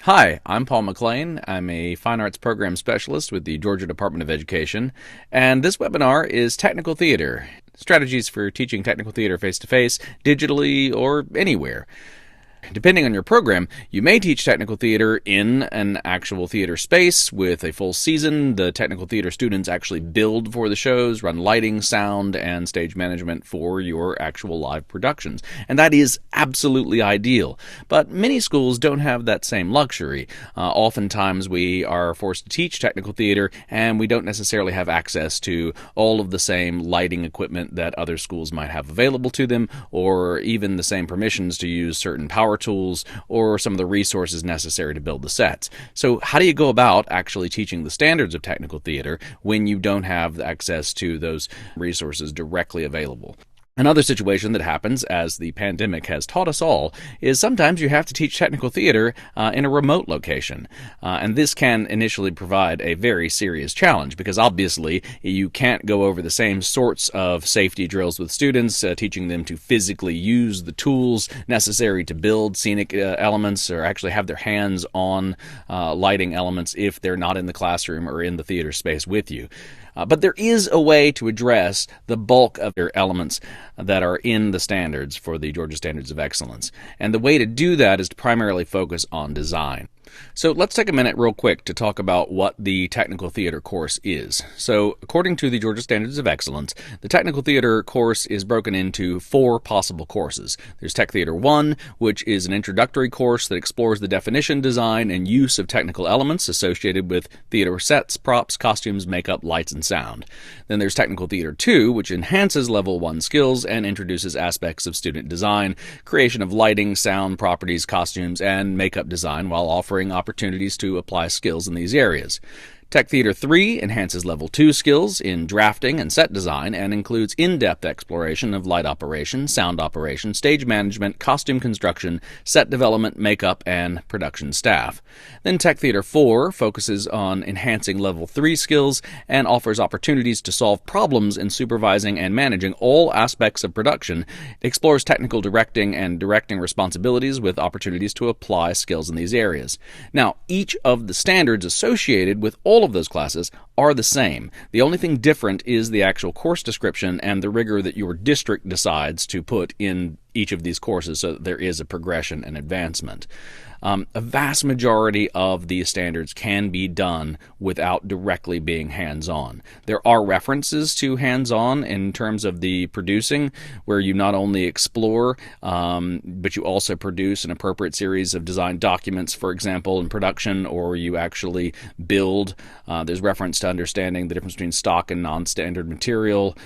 Hi, I'm Paul McLean. I'm a Fine Arts Program Specialist with the Georgia Department of Education, and this webinar is Technical Theater, strategies for teaching technical theater face-to-face, digitally, or anywhere. Depending on your program, you may teach technical theater in an actual theater space with a full season. The technical theater students actually build for the shows, run lighting, sound, and stage management for your actual live productions. And that is absolutely ideal. But many schools don't have that same luxury. Oftentimes we are forced to teach technical theater and we don't necessarily have access to all of the same lighting equipment that other schools might have available to them, or even the same permissions to use certain power tools or some of the resources necessary to build the sets. So how do you go about actually teaching the standards of technical theater when you don't have access to those resources directly available? Another situation that happens, as the pandemic has taught us all, is sometimes you have to teach technical theater in a remote location. And this can initially provide a very serious challenge because obviously you can't go over the same sorts of safety drills with students, teaching them to physically use the tools necessary to build scenic elements or actually have their hands on lighting elements if they're not in the classroom or in the theater space with you. But there is a way to address the bulk of their elements that are in the standards for the Georgia Standards of Excellence. And the way to do that is to primarily focus on design. So let's take a minute real quick to talk about what the technical theater course is. So according to the Georgia Standards of Excellence, the technical theater course is broken into 4 possible courses. There's Tech Theater 1, which is an introductory course that explores the definition, design, and use of technical elements associated with theater sets, props, costumes, makeup, lights, and sound. Then there's Technical Theater 2, which enhances Level 1 skills and introduces aspects of student design, creation of lighting, sound, properties, costumes, and makeup design while offering opportunities to apply skills in these areas. Tech Theater 3 enhances Level 2 skills in drafting and set design and includes in-depth exploration of light operation, sound operation, stage management, costume construction, set development, makeup, and production staff. Then Tech Theater 4 focuses on enhancing Level 3 skills and offers opportunities to solve problems in supervising and managing all aspects of production. It explores technical directing and directing responsibilities with opportunities to apply skills in these areas. Now, each of the standards associated with all of those classes are the same. The only thing different is the actual course description and the rigor that your district decides to put in each of these courses so that there is a progression and advancement. A vast majority of these standards can be done without directly being hands-on. There are references to hands-on in terms of the producing, where you not only explore, but you also produce an appropriate series of design documents, for example, in production, or you actually build. There's reference to understanding the difference between stock and non-standard material.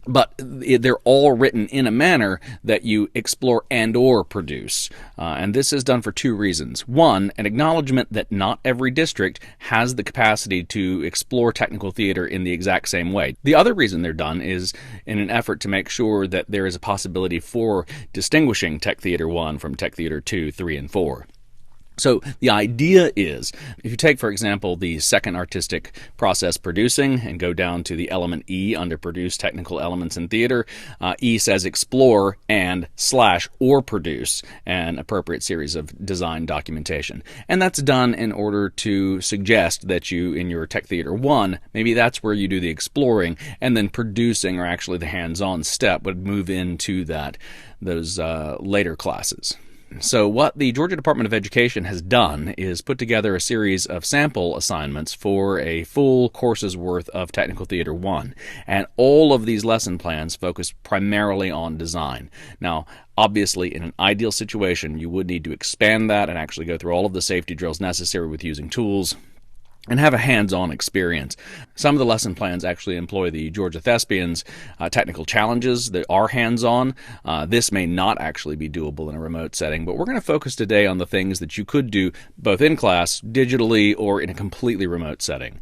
But they're all written in a manner that you explore and or produce. And this is done for 2 reasons. One, an acknowledgement that not every district has the capacity to explore technical theater in the exact same way. The other reason they're done is in an effort to make sure that there is a possibility for distinguishing Tech Theater 1 from Tech Theater 2, 3, and 4. So the idea is, if you take, for example, the second artistic process, producing, and go down to the element E under produce technical elements in theater, E says explore and / or produce an appropriate series of design documentation. And that's done in order to suggest that you, in your Tech Theater 1, maybe that's where you do the exploring, and then producing, or actually the hands-on step, would move into those later classes. So what the Georgia Department of Education has done is put together a series of sample assignments for a full course's worth of Technical Theater 1. And all of these lesson plans focus primarily on design. Now, obviously, in an ideal situation, you would need to expand that and actually go through all of the safety drills necessary with using tools and have a hands-on experience. Some of the lesson plans actually employ the Georgia Thespians technical challenges that are hands-on. This may not actually be doable in a remote setting, but we're going to focus today on the things that you could do both in class, digitally, or in a completely remote setting.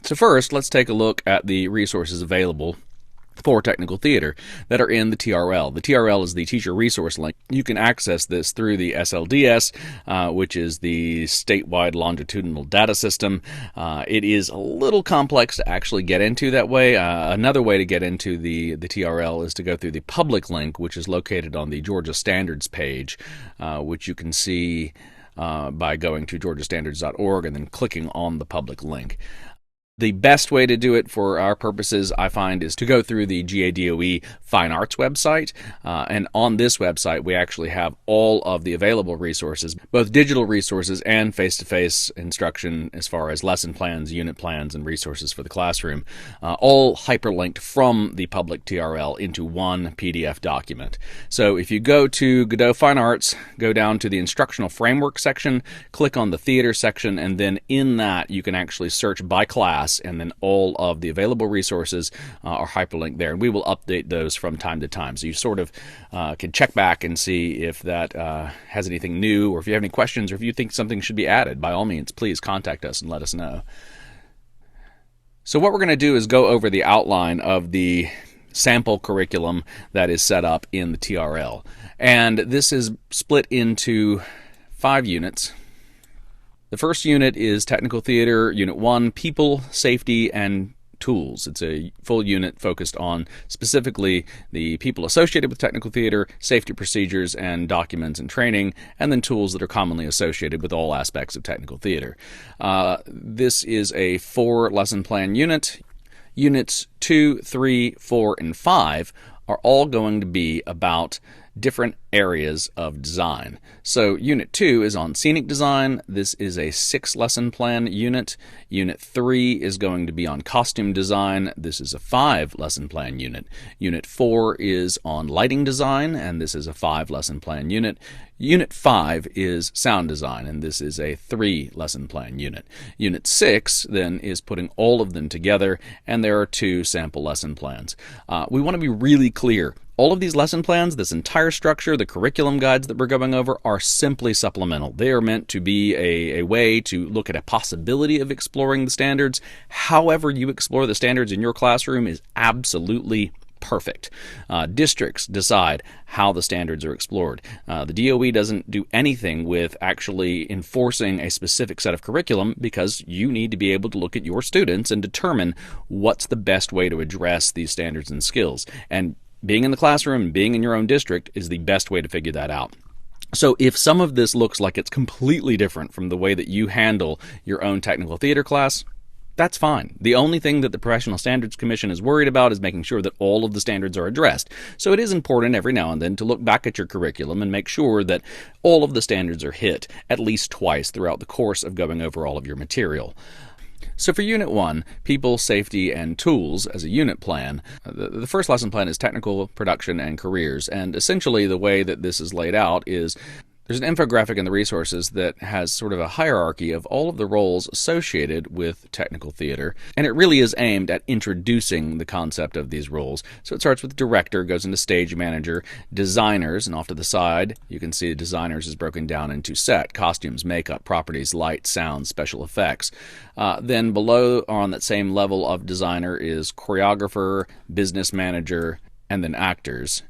So first, let's take a look at the resources available for technical theater that are in the TRL. The TRL is the teacher resource link. You can access this through the SLDS, which is the statewide longitudinal data system. It is a little complex to actually get into that way. Another way to get into the TRL is to go through the public link, which is located on the Georgia Standards page, which you can see by going to georgiastandards.org and then clicking on the public link. The best way to do it for our purposes, I find, is to go through the GADOE Fine Arts website. And on this website, we actually have all of the available resources, both digital resources and face-to-face instruction as far as lesson plans, unit plans, and resources for the classroom, all hyperlinked from the public TRL into one PDF document. So if you go to Godot Fine Arts, go down to the instructional framework section, click on the theater section, and then in that you can actually search by class, and then all of the available resources are hyperlinked there, and we will update those from time to time. So you sort of can check back and see if that has anything new, or if you have any questions, or if you think something should be added. By all means, please contact us and let us know. So what we're going to do is go over the outline of the sample curriculum that is set up in the TRL. And this is split into 5 units. The first unit is Technical Theater, Unit 1, People, Safety, and Tools. It's a full unit focused on specifically the people associated with technical theater, safety procedures and documents and training, and then tools that are commonly associated with all aspects of technical theater. This is a 4-lesson plan unit. Units 2, 3, 4, and 5 are all going to be about different areas of design. So Unit 2 is on scenic design. This is a 6-lesson plan unit. Unit 3 is going to be on costume design. This is a 5-lesson plan unit. Unit 4 is on lighting design, and this is a 5-lesson plan unit. Unit 5 is sound design, and this is a 3-lesson plan unit. Unit 6 then is putting all of them together, and there are 2 sample lesson plans. We want to be really clear. All of these lesson plans, this entire structure, the curriculum guides that we're going over, are simply supplemental. They are meant to be a way to look at a possibility of exploring the standards. However you explore the standards in your classroom is absolutely perfect. Districts decide how the standards are explored. The DOE doesn't do anything with actually enforcing a specific set of curriculum, because you need to be able to look at your students and determine what's the best way to address these standards and skills. And being in the classroom and being in your own district is the best way to figure that out. So if some of this looks like it's completely different from the way that you handle your own technical theater class, that's fine. The only thing that the Professional Standards Commission is worried about is making sure that all of the standards are addressed. So it is important every now and then to look back at your curriculum and make sure that all of the standards are hit at least twice throughout the course of going over all of your material. So for Unit 1, People, Safety, and Tools as a unit plan, the first lesson plan is Technical, Production, and Careers. And essentially the way that this is laid out is there's an infographic in the resources that has sort of a hierarchy of all of the roles associated with technical theater, and it really is aimed at introducing the concept of these roles. So it starts with director, goes into stage manager, designers, and off to the side you can see designers is broken down into set, costumes, makeup, properties, light, sound, special effects. Then below, or on that same level of designer, is choreographer, business manager, and then actors.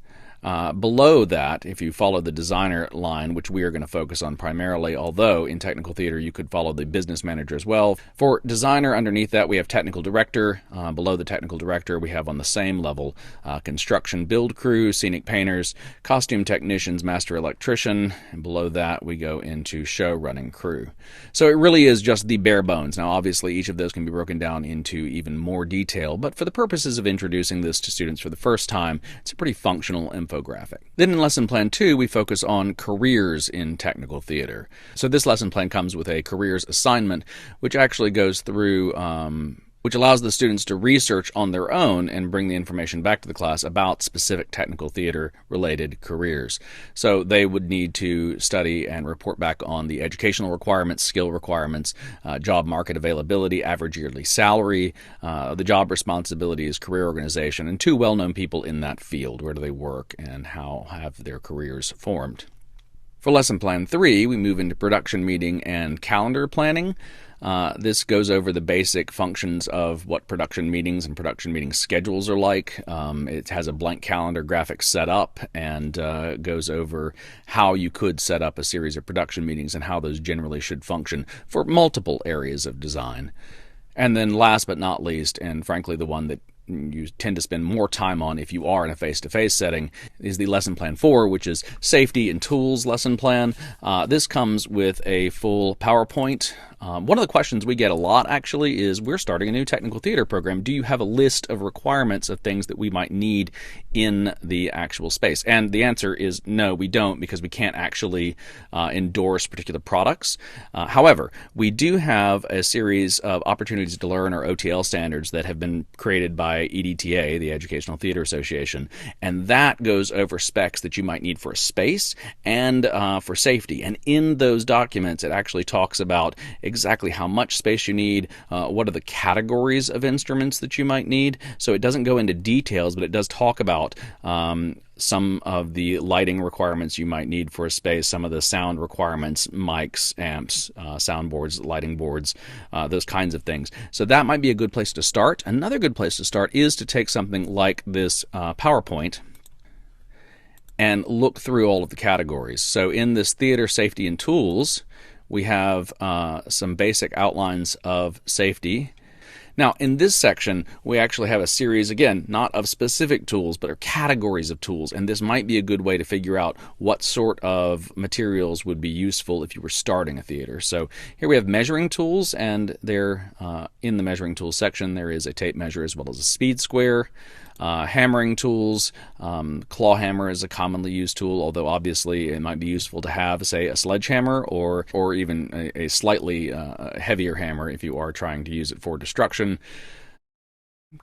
Below that, if you follow the designer line, which we are going to focus on primarily, although in technical theater you could follow the business manager as well. For designer, underneath that we have technical director. Below the technical director we have on the same level construction build crew, scenic painters, costume technicians, master electrician, and below that we go into show running crew. So it really is just the bare bones. Now obviously each of those can be broken down into even more detail, but for the purposes of introducing this to students for the first time, it's a pretty functional infographic. Then in Lesson Plan 2, we focus on careers in technical theater. So this lesson plan comes with a careers assignment, which actually goes through, which allows the students to research on their own and bring the information back to the class about specific technical theater related careers. So they would need to study and report back on the educational requirements, skill requirements, job market availability, average yearly salary, the job responsibilities, career organization, and 2 well-known people in that field. Where do they work and how have their careers formed? For Lesson Plan 3, we move into production meeting and calendar planning. This goes over the basic functions of what production meetings and production meeting schedules are like. It has a blank calendar graphic set up and goes over how you could set up a series of production meetings and how those generally should function for multiple areas of design. And then last but not least, and frankly the one that you tend to spend more time on if you are in a face-to-face setting is the lesson plan 4, which is safety and tools lesson plan. This comes with a full PowerPoint. One of the questions we get a lot actually is, we're starting a new technical theater program. Do you have a list of requirements of things that we might need in the actual space? And the answer is no, we don't, because we can't actually endorse particular products. However, we do have a series of opportunities to learn, or OTL standards, that have been created by EDTA, the Educational Theater Association, and that goes over specs that you might need for a space and for safety. And in those documents, it actually talks about exactly how much space you need, what are the categories of instruments that you might need. So it doesn't go into details, but it does talk about some of the lighting requirements you might need for a space, some of the sound requirements, mics, amps, soundboards, lighting boards, those kinds of things. So that might be a good place to start. Another good place to start is to take something like this PowerPoint and look through all of the categories. So in this theater safety and tools, we have some basic outlines of safety. Now, in this section, we actually have a series, again, not of specific tools, but are categories of tools, and this might be a good way to figure out what sort of materials would be useful if you were starting a theater. So here we have measuring tools, and there, in the measuring tools section, there is a tape measure as well as a speed square. Hammering tools, claw hammer is a commonly used tool, although obviously it might be useful to have, say, a sledgehammer or even a slightly heavier hammer if you are trying to use it for destruction.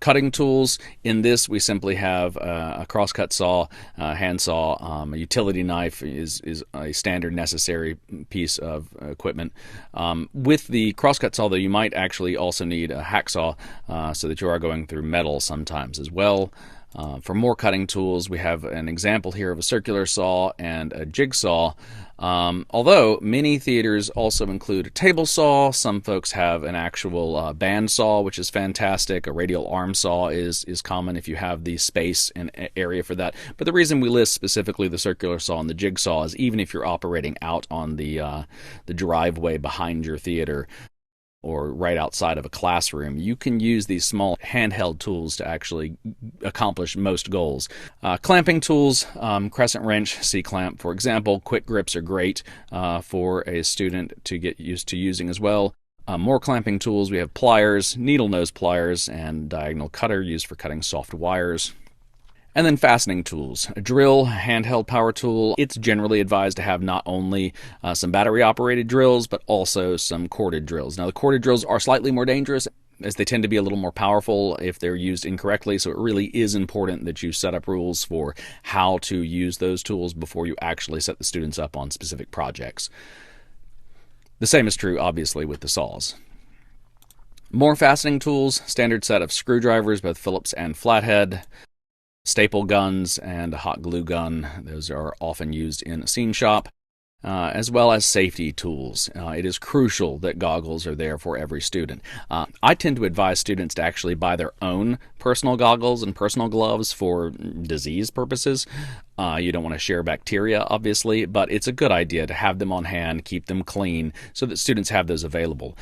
Cutting tools, in this we simply have a crosscut saw, handsaw, a utility knife is a standard necessary piece of equipment. With the crosscut saw, though, you might actually also need a hacksaw so that you are going through metal sometimes as well. For more cutting tools, we have an example here of a circular saw and a jigsaw. Although many theaters also include a table saw, some folks have an actual band saw, which is fantastic. A radial arm saw is common if you have the space and area for that. But the reason we list specifically the circular saw and the jigsaw is even if you're operating out on the driveway behind your theater, or right outside of a classroom, you can use these small handheld tools to actually accomplish most goals. Clamping tools, crescent wrench, C-clamp, for example. Quick grips are great for a student to get used to using as well. More clamping tools, we have pliers, needle nose pliers, and diagonal cutter used for cutting soft wires. And then fastening tools. A drill, handheld power tool. It's generally advised to have not only some battery-operated drills, but also some corded drills. Now, the corded drills are slightly more dangerous, as they tend to be a little more powerful if they're used incorrectly, so it really is important that you set up rules for how to use those tools before you actually set the students up on specific projects. The same is true, obviously, with the saws. More fastening tools, standard set of screwdrivers, both Phillips and flathead. Staple guns and a hot glue gun. Those are often used in a scene shop, as well as safety tools. It is crucial that goggles are there for every student. I tend to advise students to actually buy their own personal goggles and personal gloves for disease purposes. You don't want to share bacteria, obviously, but it's a good idea to have them on hand, keep them clean, so that students have those available.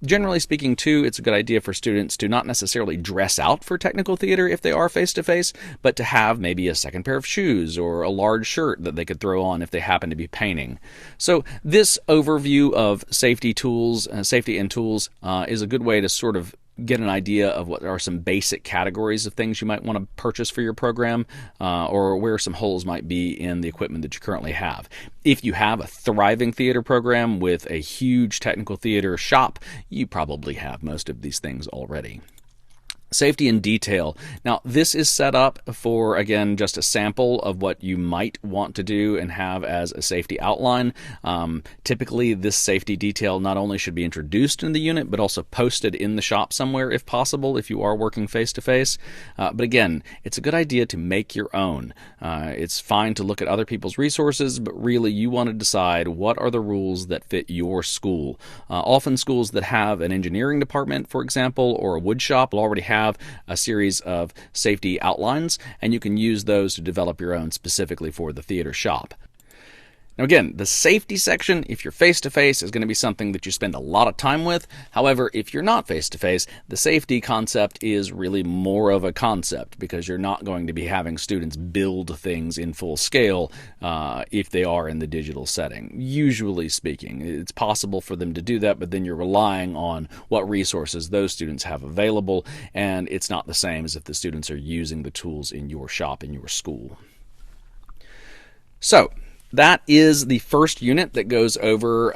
Generally speaking, too, it's a good idea for students to not necessarily dress out for technical theater if they are face-to-face, but to have maybe a second pair of shoes or a large shirt that they could throw on if they happen to be painting. So this overview of safety tools, safety and tools, is a good way to sort of get an idea of what are some basic categories of things you might want to purchase for your program, or where some holes might be in the equipment that you currently have. If you have a thriving theater program with a huge technical theater shop, you probably have most of these things already. Safety in detail. Now, this is set up for, again, just a sample of what you might want to do and have as a safety outline. Typically, this safety detail not only should be introduced in the unit, but also posted in the shop somewhere if possible, if you are working face-to-face. But again, it's a good idea to make your own. It's fine to look at other people's resources, but really you want to decide what are the rules that fit your school. Often schools that have an engineering department, for example, or a wood shop will already have a series of safety outlines, and you can use those to develop your own specifically for the theater shop. Now again, the safety section, if you're face-to-face, is going to be something that you spend a lot of time with. However, if you're not face-to-face, the safety concept is really more of a concept because you're not going to be having students build things in full scale if they are in the digital setting. Usually speaking, it's possible for them to do that, but then you're relying on what resources those students have available, and it's not the same as if the students are using the tools in your shop, in your school. So, that is the first unit that goes over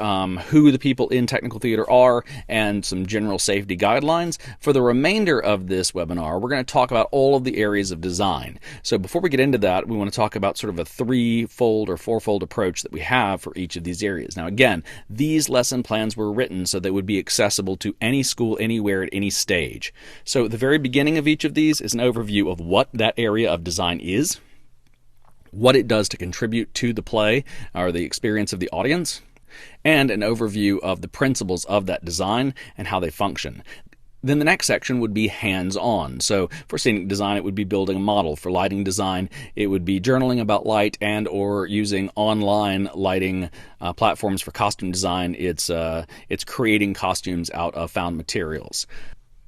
who the people in technical theater are and some general safety guidelines. For the remainder of this webinar, we're going to talk about all of the areas of design. So before we get into that, we want to talk about sort of a threefold or fourfold approach that we have for each of these areas. Now again, these lesson plans were written so they would be accessible to any school, anywhere, at any stage. So the very beginning of each of these is an overview of what that area of design is, what it does to contribute to the play or the experience of the audience, and an overview of the principles of that design and how they function. Then the next section would be hands-on. So for scenic design, it would be building a model. For lighting design, it would be journaling about light and or using online lighting platforms. For costume design, it's creating costumes out of found materials.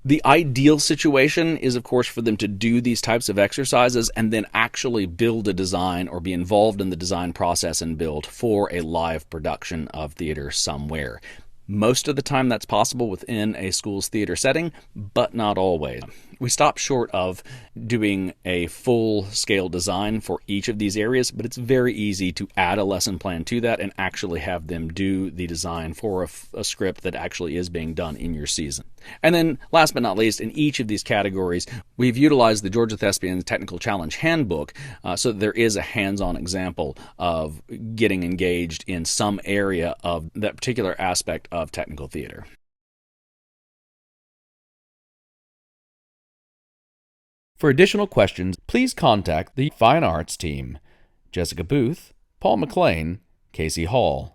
The ideal situation is, of course, for them to do these types of exercises and then actually build a design or be involved in the design process and build for a live production of theater somewhere. Most of the time that's possible within a school's theater setting, but not always. We stop short of doing a full-scale design for each of these areas, but it's very easy to add a lesson plan to that and actually have them do the design for a script that actually is being done in your season. And then, last but not least, in each of these categories, we've utilized the Georgia Thespians Technical Challenge Handbook so that there is a hands-on example of getting engaged in some area of that particular aspect of technical theater. For additional questions, please contact the Fine Arts team, Jessica Booth, Paul McLean, Casey Hall.